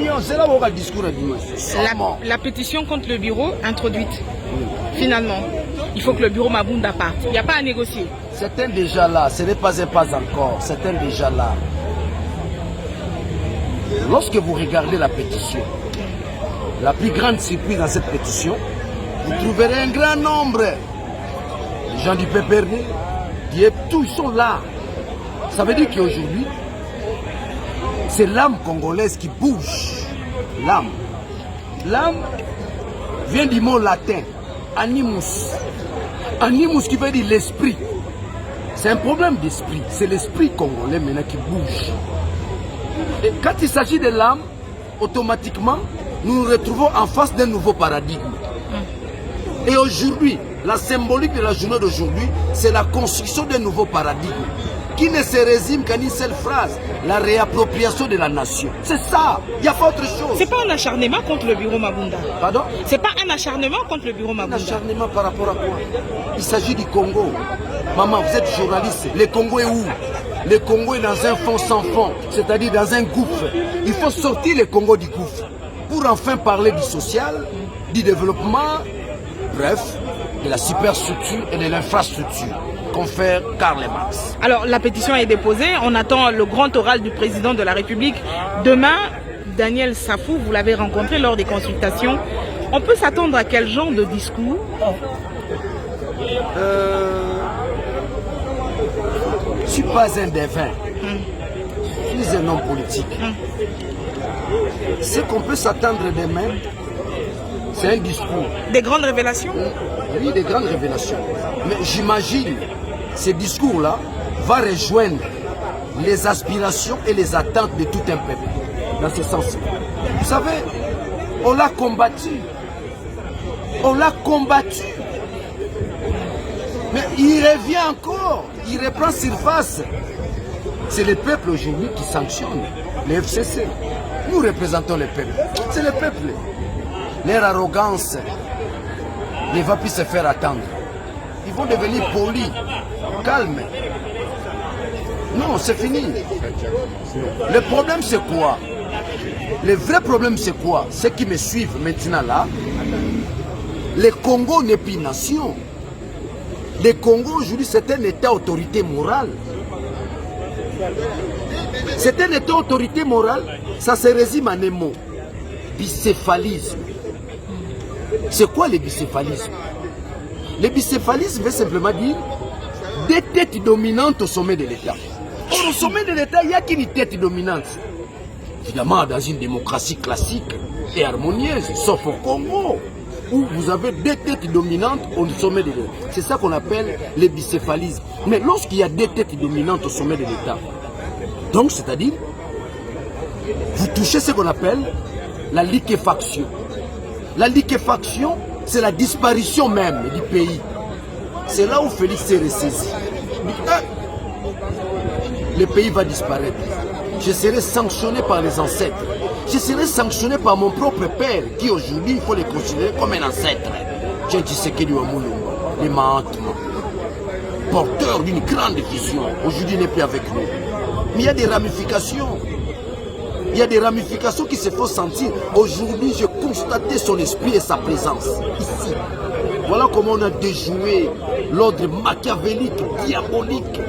millions, c'est là où on a le discours à dimanche. La pétition contre le bureau introduite, finalement, il faut que le bureau Mabunda parte. Il n'y a pas à négocier. Certains déjà là, ce n'est pas un pas encore, certains déjà là. Lorsque vous regardez la pétition, la plus grande surprise dans cette pétition, vous trouverez un grand nombre. Les gens du PPRD, tous sont là. Ça veut dire qu'aujourd'hui, c'est l'âme congolaise qui bouge. L'âme. L'âme vient du mot latin, animus. Animus qui veut dire l'esprit. C'est un problème d'esprit. C'est l'esprit congolais maintenant qui bouge. Et quand il s'agit de l'âme, automatiquement, nous nous retrouvons en face d'un nouveau paradigme. Et aujourd'hui, la symbolique de la journée d'aujourd'hui, c'est la construction d'un nouveau paradigme qui ne se résume qu'à une seule phrase, la réappropriation de la nation. C'est ça, il n'y a pas autre chose. C'est pas un acharnement contre le bureau Mabunda. Pardon? C'est pas un acharnement contre le bureau Mabunda. Un acharnement par rapport à quoi? Il s'agit du Congo. Maman, vous êtes journaliste. Le Congo est où? Le Congo est dans un fond sans fond, c'est-à-dire dans un gouffre. Il faut sortir le Congo du gouffre pour enfin parler du social, du développement, bref, de la superstructure et de l'infrastructure, confère Karl Marx. Alors, la pétition est déposée. On attend le grand oral du président de la République. Demain, Daniel Safou, vous l'avez rencontré lors des consultations. On peut s'attendre à quel genre de discours? Je ne suis pas un devin. Je suis un homme politique. Ce qu'on peut s'attendre demain, c'est un discours. Des grandes révélations? Oui, des grandes révélations. Mais j'imagine, ce discours-là va rejoindre les aspirations et les attentes de tout un peuple. Dans ce sens. Vous savez, on l'a combattu. On l'a combattu. Mais il revient encore. Il reprend surface. C'est le peuple aujourd'hui qui sanctionne les FCC. Nous représentons le peuple. C'est le peuple. Leur arrogance ne va plus se faire attendre. Ils vont devenir polis, calmes. Non, c'est fini. Le problème, c'est quoi? Le vrai problème, c'est quoi? Ceux qui me suivent maintenant là, le Congo n'est plus une nation. Le Congo, aujourd'hui, c'est un État autorité morale. C'est un État autorité morale, ça se résume en un mot. Bicéphalisme. C'est quoi le bicéphalisme? Le bicéphalisme veut simplement dire des têtes dominantes au sommet de l'État. Or, au sommet de l'État, il n'y a qu'une tête dominante. Évidemment, dans une démocratie classique et harmonieuse, sauf au Congo, où vous avez des têtes dominantes au sommet de l'État. C'est ça qu'on appelle le bicéphalisme. Mais lorsqu'il y a des têtes dominantes au sommet de l'État, donc c'est-à-dire, vous touchez ce qu'on appelle la liquéfaction. La liquéfaction, c'est la disparition même du pays. C'est là où Félix s'est ressaisi. Le pays va disparaître. Je serai sanctionné par les ancêtres. Je serai sanctionné par mon propre père, qui aujourd'hui, il faut le considérer comme un ancêtre. J'ai dit ce qu'il y a le Mahatma, porteur d'une grande vision. Aujourd'hui, il n'est plus avec nous. Mais il y a des ramifications. Il y a des ramifications qui se font sentir. Aujourd'hui, j'ai constaté son esprit et sa présence ici. Voilà comment on a déjoué l'ordre machiavélique, diabolique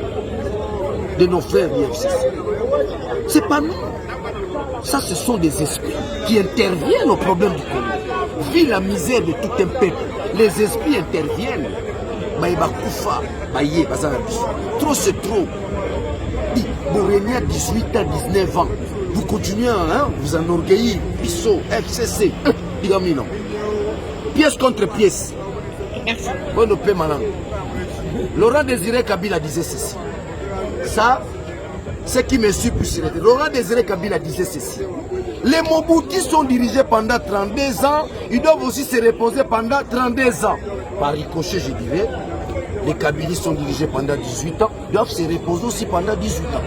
de nos frères du FCC. C'est pas nous. Ça, ce sont des esprits qui interviennent au problème du Congo. Vu la misère de tout un peuple, les esprits interviennent. Trop, c'est trop. Vous régnez à 18 ans, 19 ans. Vous continuez à vous enorgueillir. Bissot, FCC. Digamino. Pièce contre pièce. Merci. Bonne paix, madame. Laurent Désiré Kabila disait ceci. Ça, c'est qui me suit plus. Laurent Désiré Kabila disait ceci. Les Mobutu sont dirigés pendant 32 ans. Ils doivent aussi se reposer pendant 32 ans. Par ricochet, je dirais, les Kabilis sont dirigés pendant 18 ans. Ils doivent se reposer aussi pendant 18 ans.